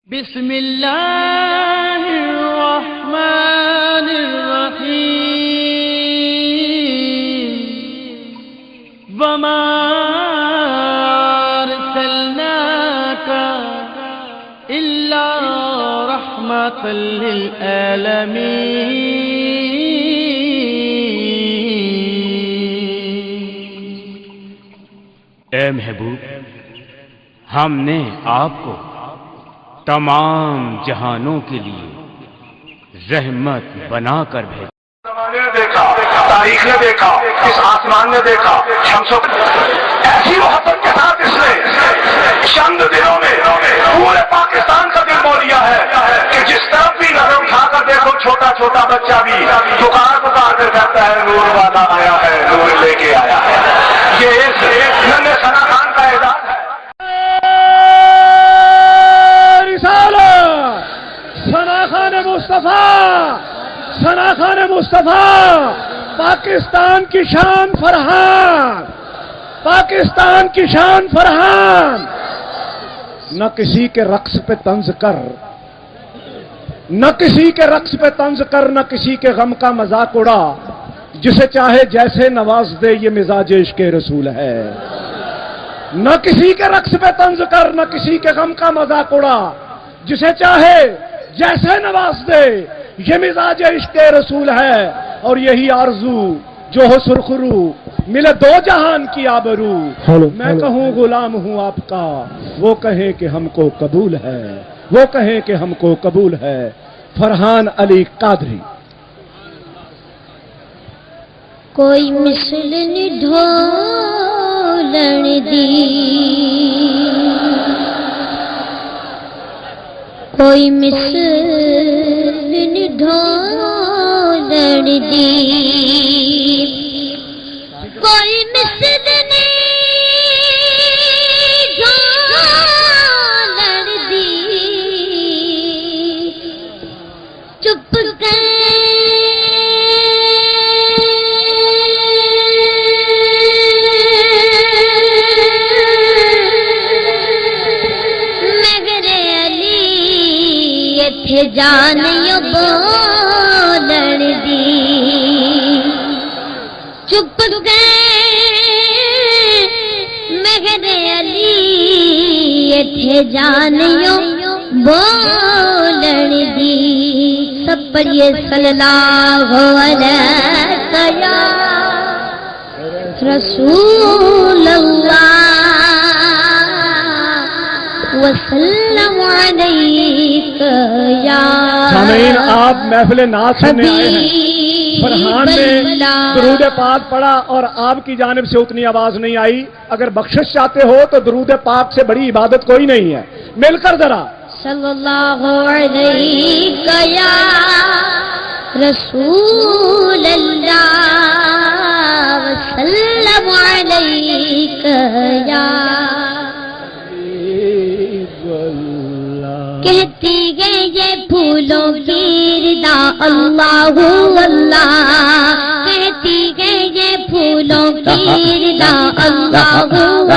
بسم اللہ الرحمن الرحیم وما ارسلناک الا رحمۃ للعالمین۔ اے محبوب، ہم نے آپ کو تمام جہانوں کے لیے رحمت بنا کر بھیجا۔ زمانے نے دیکھا، تاریخ نے دیکھا، اس آسمان نے دیکھا، شمسوں ایسی محبت کے ساتھ اس نے چند دنوں میں پورے پاکستان کا دل مول لیا ہے کہ جس طرف بھی نظر اٹھا کر دیکھو چھوٹا چھوٹا بچہ بھی پکار پکار کر کہتا ہے نور والا آیا ہے، نور لے کے آیا ہے۔ یہ اس ننھے ثنا خان کا اعزاز ہے۔ ثنا خان مصطفیٰ، ثنا خان مصطفیٰ، پاکستان کی شان فرحان، پاکستان کی شان فرحان۔ نہ کسی کے رقص پہ طنز کر، نہ کسی کے رقص پہ طنز کر، نہ کسی کے غم کا مذاق اڑا، جسے چاہے جیسے نواز دے، یہ مزاج عشق رسول ہے۔ نہ کسی کے رقص پہ طنز کر، نہ کسی کے غم کا مذاق اڑا، جسے چاہے جیسے نواز دے، یہ مزاج عشق رسول ہے۔ اور یہی آرزو جو ہو سرخرو، ملے دو جہان کی آبرو۔ میں کہوں غلام ہوں آپ کا، وہ کہیں کہ ہم کو قبول ہے، وہ کہیں کہ ہم کو قبول ہے۔ فرحان علی قادری۔ کوئی مثل ڈھولن دی، کوئی مثل ڈھولن دی، کوئی مثل ڈھولن دی، چپ گئے جان یو بولن دی، چپ گئے مگر علی ایتھے جان یو بولن دی۔ سب پڑھیے صلی اللہ علیہ یا رسول اللہ وسلم علیک یا سامعین، آپ محفل نعت سننے آئے ہیں۔ فرحان نے درود پاک پڑھا اور آپ کی جانب سے اتنی آواز نہیں آئی۔ اگر بخشش چاہتے ہو تو درود پاک سے بڑی عبادت کوئی نہیں ہے۔ مل کر ذرا صلی اللہ علیک یا رسول اللہ وسلم علیک یا۔ کہتی گئے یہ پھولوں کی ردا اللہ اللہ، کہتی گئے یہ پھولوں کی ردا اللہ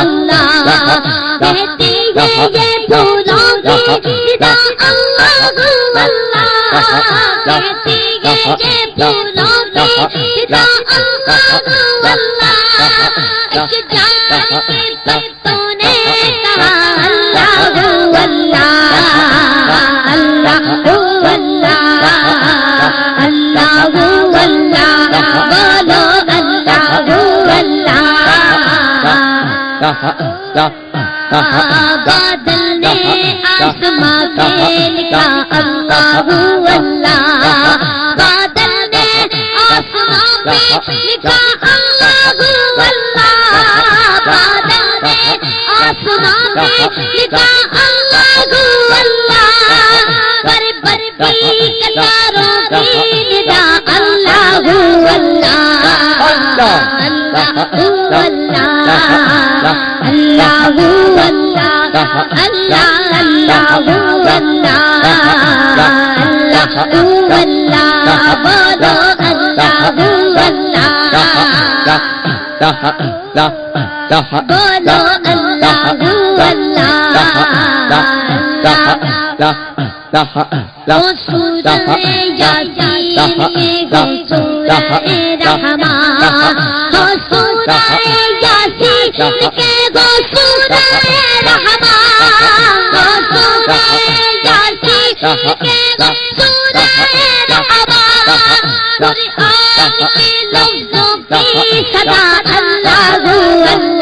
اللہ، کہتی گئے یہ پھولوں کی ردا اللہ اللہ، کہتی گئے یہ پھولوں کی ردا اللہ اللہ۔ پرتوں نے کہا اللہ اللہ اللہ اللہ اللہ اللہ، بولو اللہ اللہ۔ بادل نے آسماں پہ لکھا اللہ اللہ، بادل نے آسماں پہ لکھا اللہ اللہ، بادل نے آسماں پہ لکھا اللہ اللہ، پر برفی قطاروں کی ندا اللہ اللہ اللہ اللہ اللہ اللہ اللہ اللہ، بولو اللہ بولو اللہ اللہ اللہ وہ سورہ یاسین وہ سورہ رحمان وہ سورہ یاسین وہ سورہ رحمان وہ سورہ یاسین وہ سورہ رحمان قرآن میں لفظوں کی صدا اللہ اللہ اللہ اللہ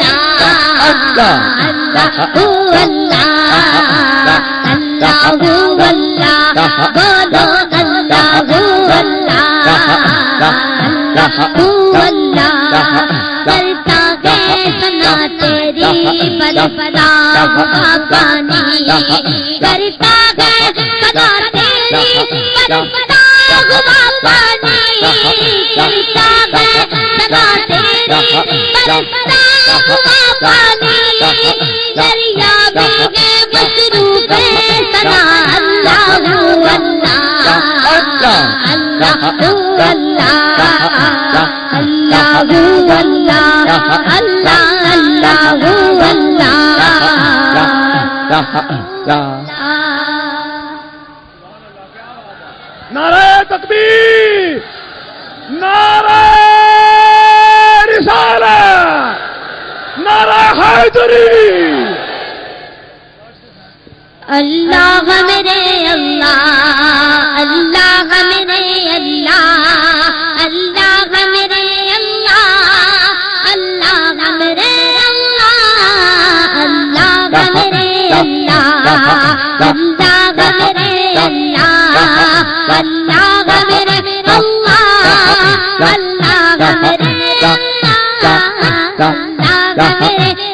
بولو اللہ کرتا ہے سنا تیری بلبلا پانی کرتا ہے سنا تیری بلبلا پانی کرتا ہے سنا تیری بلبلا پانی دریا میں مصروف سنا اللہ اللہ اللہ نعرہ تکبیر نعرہ رسالت نعرہ حیدری اللہ میرے اللہ اللہ میرے اللہ اللہ میرے اللہ اللہ میرے اللہ اللہ میرے اللہ اللہ میرے اللہ اللہ میرے اللہ اللہ میرے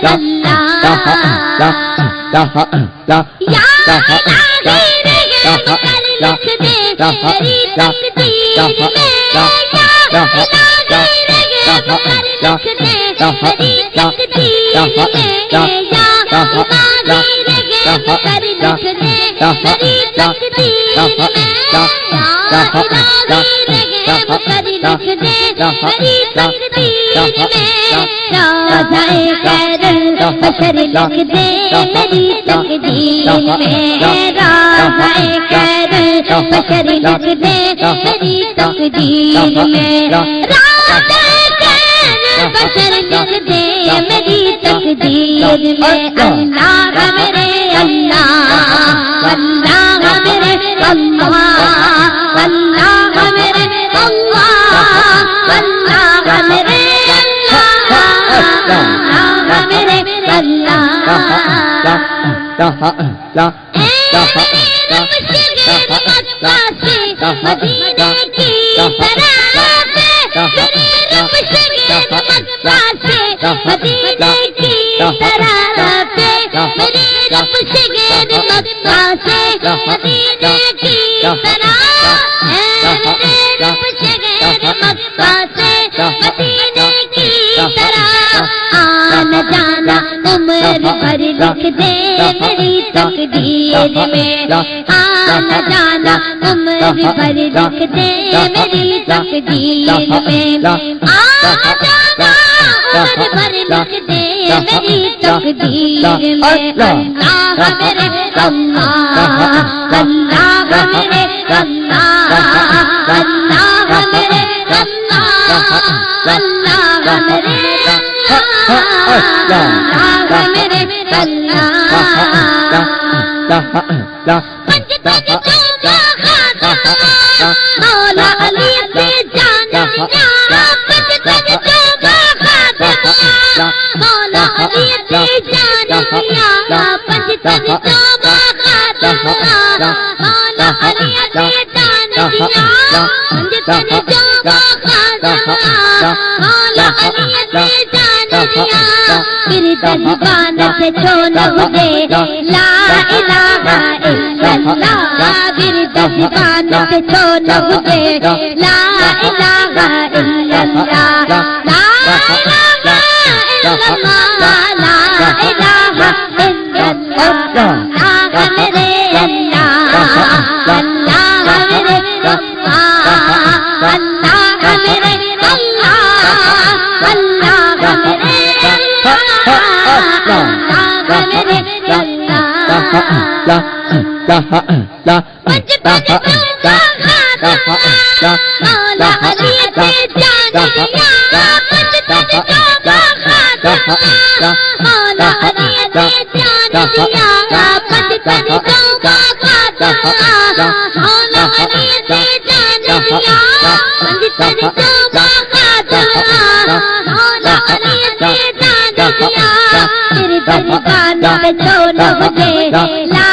بشر لکھ دے میری تقدیر میں راز کر بشر لکھ دے میری تقدیر میں راز کر بشر لکھ دے میری تقدیر میں اللہ میرے اللہ اللہ میرے اللہ اللہ میرے اللہ اللہ میرے مدینے کی آنا جانا عمر بھر لکھ دے میری تقدیر میں آنا جانا عمر بھر لکھ دے میری تقدیر میں آنا جانا عمر بھر لکھ دے میری تقدیر میں اللہ میرے اللہ اللہ میرے اللہ اللہ میرے اللہ میرے مولا علی سے جانا مولا علی سے جانا پنجتن توبہ خاتمہ مولا علی سے جانا پنجتن توبہ خاتمہ مولا علی سے جانا پھر زبان سے چھوڑ دے لا الہ الا اللہ پھر زبان سے چھوڑ دے لا الہ الا اللہ لا الہ الا اللہ لا الہ الا اللہ میرے اللہ اللہ میرے اللہ اللہ میرے اللہ اللہ میرے اللہ میرے درگاہ میں تو نہ مجھے لا